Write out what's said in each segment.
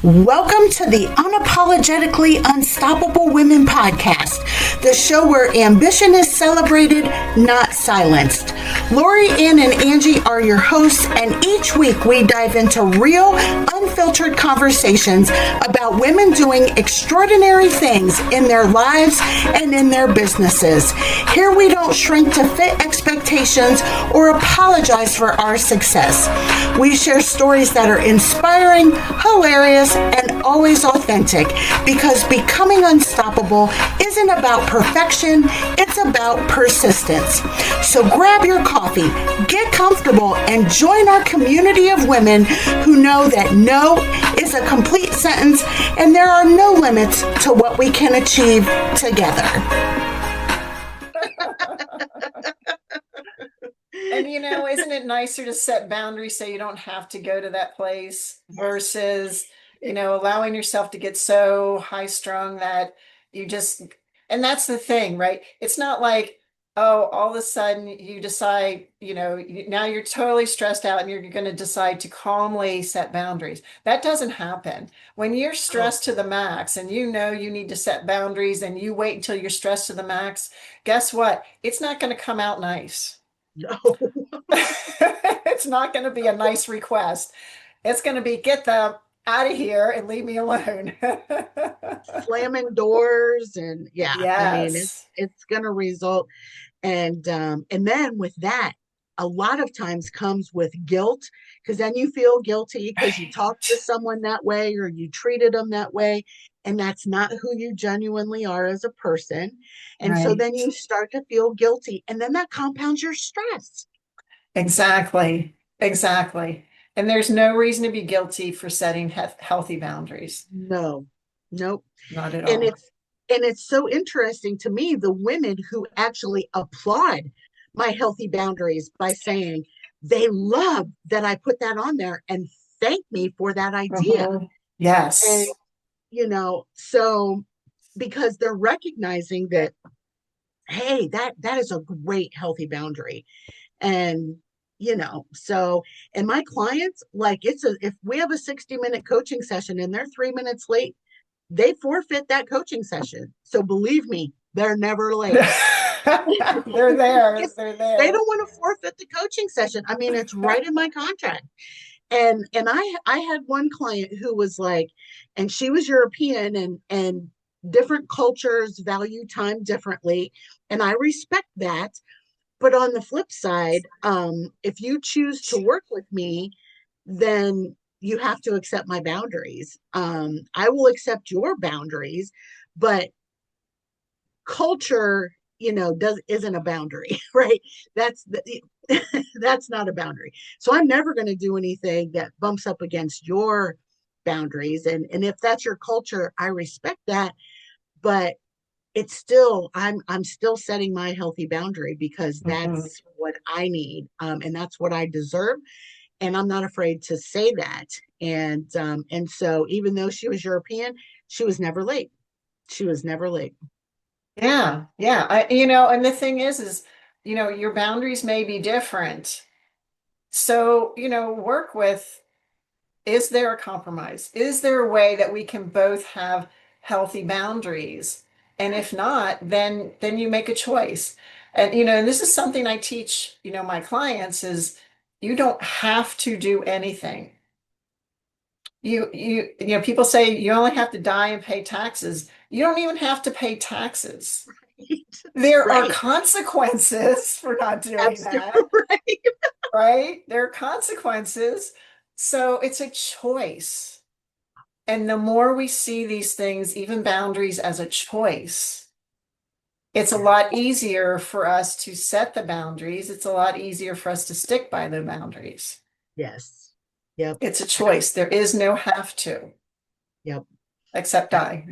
Welcome to the Unapologetically Unstoppable Women podcast, the show where ambition is celebrated, not silenced. Lori, Ann, and Angie are your hosts, and each week we dive into real, unfiltered conversations about women doing extraordinary things in their lives and in their businesses. Here we don't shrink to fit expectations or apologize for our success. We share stories that are inspiring, hilarious, and always authentic, because becoming unstoppable isn't about perfection, it's about persistence. So grab your coffee, get comfortable, and join our community of women who know that no is a complete sentence and there are no limits to what we can achieve together. And, isn't it nicer to set boundaries so you don't have to go to that place versus, allowing yourself to get so high strung that you just, and that's the thing, right? It's not like, oh, all of a sudden you decide, now you're totally stressed out and you're going to decide to calmly set boundaries. That doesn't happen. When you're stressed to the max and you need to set boundaries and you wait until you're stressed to the max, guess what? It's not going to come out nice. No. It's not going to be a nice request. It's going to be, get them out of here and leave me alone. Slamming doors and Yes. I mean, it's going to result. And then with that, a lot of times comes with guilt, because then you feel guilty because you talked to someone that way or you treated them that way. And that's not who you genuinely are as a person. And so then you start to feel guilty, and then that compounds your stress. Exactly. And there's no reason to be guilty for setting healthy boundaries. No, nope. Not at all. And it's so interesting to me, the women who actually applaud my healthy boundaries by saying they love that I put that on there and thank me for that idea. Yes. And, so because they're recognizing that, hey, that is a great healthy boundary. And, so, and my clients, like, if we have a 60-minute coaching session and they're 3 minutes late, they forfeit that coaching session. So believe me, they're never late. They're there. They don't want to forfeit the coaching session. I mean, it's right in my contract. And I had one client who was like, and she was European, and different cultures value time differently. And I respect that. But on the flip side, if you choose to work with me, then you have to accept my boundaries. I will accept your boundaries, but culture, isn't a boundary, right? That's not a boundary. So I'm never going to do anything that bumps up against your boundaries. And if that's your culture, I respect that, but it's still, I'm still setting my healthy boundary, because that's what I need. And that's what I deserve. And I'm not afraid to say that. And so even though she was European, she was never late. Yeah. And the thing is, your boundaries may be different. So, work with, is there a compromise? Is there a way that we can both have healthy boundaries? And if not, then you make a choice. And, and this is something I teach, my clients is, you don't have to do anything. People say you only have to die and pay taxes. You don't even have to pay taxes. Right. There are consequences for not doing that. Right? There are consequences. So it's a choice. And the more we see these things, even boundaries, as a choice, it's a lot easier for us to set the boundaries. It's a lot easier for us to stick by the boundaries. Yes. Yep. It's a choice. There is no have to. Yep. Except die.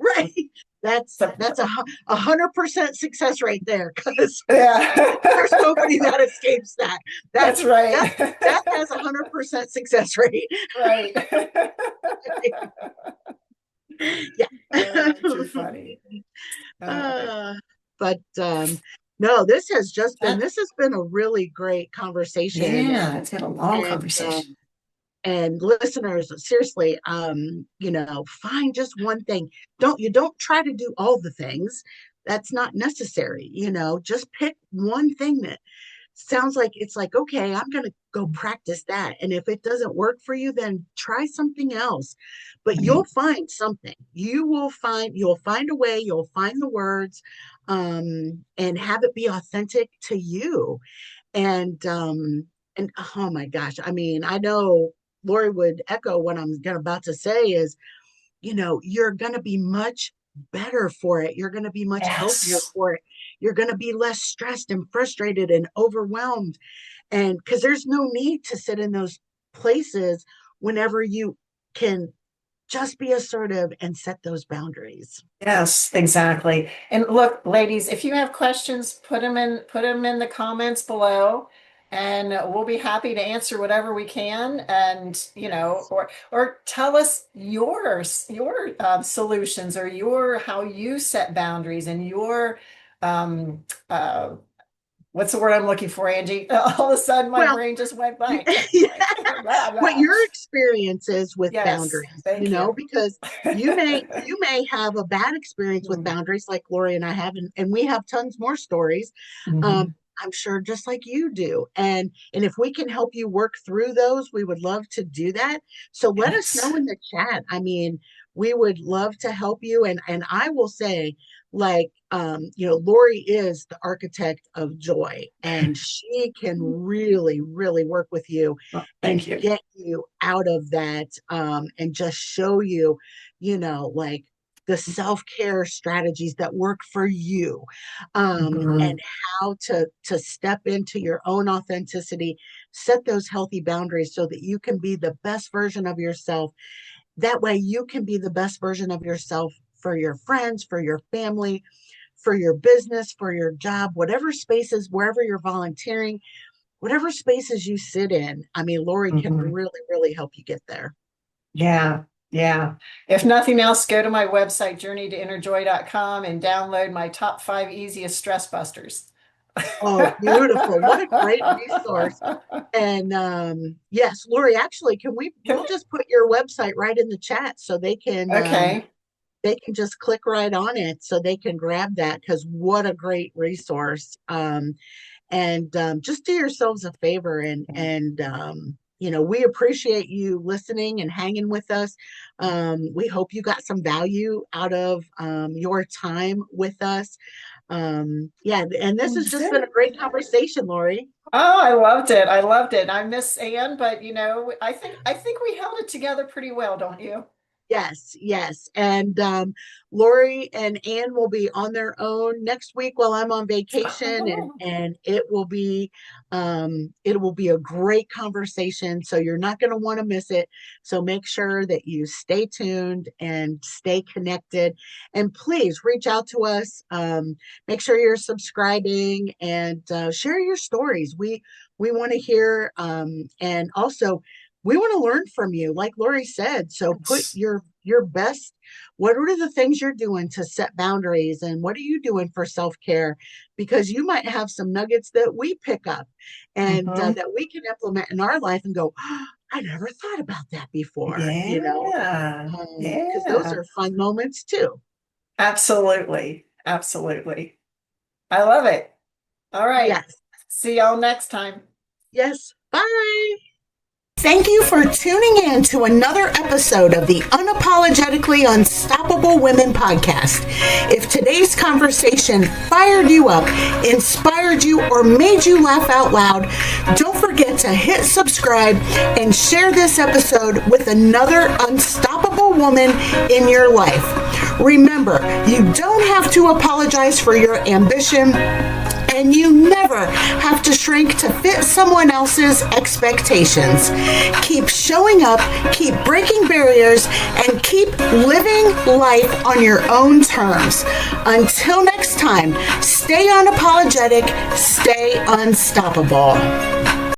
Right. That's 100% success rate there, because there's nobody that escapes that. That's right. That has 100% success rate. Right. Yeah. Too funny. But no, this has been a really great conversation. Yeah, it's been a long conversation. and listeners, seriously, find just one thing. Don't try to do all the things. That's not necessary. Just pick one thing that sounds like it's like, okay, I'm going to go practice that. And if it doesn't work for you, then try something else. But you'll find something. You'll find a way, you'll find the words, and have it be authentic to you. And oh my gosh, I mean, I know Lori would echo what I'm about to say is, you're going to be much better for it. You're going to be much healthier Yes. for it. You're going to be less stressed and frustrated and overwhelmed. And because there's no need to sit in those places whenever you can just be assertive and set those boundaries. Yes, exactly. And look, ladies, if you have questions, put them in the comments below, and we'll be happy to answer whatever we can. And or tell us your solutions, or your how you set boundaries, and your um uh what's the word I'm looking for, Angie? All of a sudden, my Well, brain just went blank. yeah, Blah, what blah. your experience is with Yes, boundaries, thank you. because you may have a bad experience with boundaries like Lori and I have, and we have tons more stories. Um, Mhm. I'm sure just like you do. And if we can help you work through those, we would love to do that. So let us Yes. know in the chat. I mean, we would love to help you. And I will say, like, Lori is the architect of joy, and she can really, really work with you Well, and thank you. get you out of that, and just show you, like the self-care strategies that work for you, and Mhm. how to step into your own authenticity, set those healthy boundaries so that you can be the best version of yourself. That way you can be the best version of yourself for your friends, for your family, for your business, for your job, whatever spaces, wherever you're volunteering, whatever spaces you sit in. I mean, Lori can Mhm. really, really help you get there. Yeah, yeah. If nothing else, go to my website, journeytoinnerjoy.com, and download my top 5 easiest stress busters. Oh, beautiful. What a great resource. And yes, Lori, actually, we'll just put your website right in the chat so Okay. they can just click right on it so they can grab that, because what a great resource. And just do yourselves a favor, and we appreciate you listening and hanging with us. We hope you got some value out of your time with us. Yeah, and this has just been a great conversation, Lori. Oh, I loved it. I loved it. I miss Anne, but I think we held it together pretty well, don't you? Yes, yes. And Lori and Ann will be on their own next week while I'm on vacation, and it will be a great conversation. So you're not going to want to miss it. So make sure that you stay tuned and stay connected. And please reach out to us. Make sure you're subscribing and share your stories. We want to hear, and also we want to learn from you, like Lori said. So put Yes. your best. What are the things you're doing to set boundaries, and what are you doing for self-care? Because you might have some nuggets that we pick up, and Mhm. that we can implement in our life and go, oh, I never thought about that before, Yeah. because those Yeah. are fun moments too. Absolutely. Absolutely. I love it. All right. Yes, See y'all next time. yes. Bye. Thank you for tuning in to another episode of the Unapologetically Unstoppable Women podcast. If today's conversation fired you up, inspired you, or made you laugh out loud, don't forget to hit subscribe and share this episode with another unstoppable woman in your life. Remember, you don't have to apologize for your ambition, and you never have to shrink to fit someone else's expectations. Keep showing up, keep breaking barriers, and keep living life on your own terms. Until next time, stay unapologetic, stay unstoppable.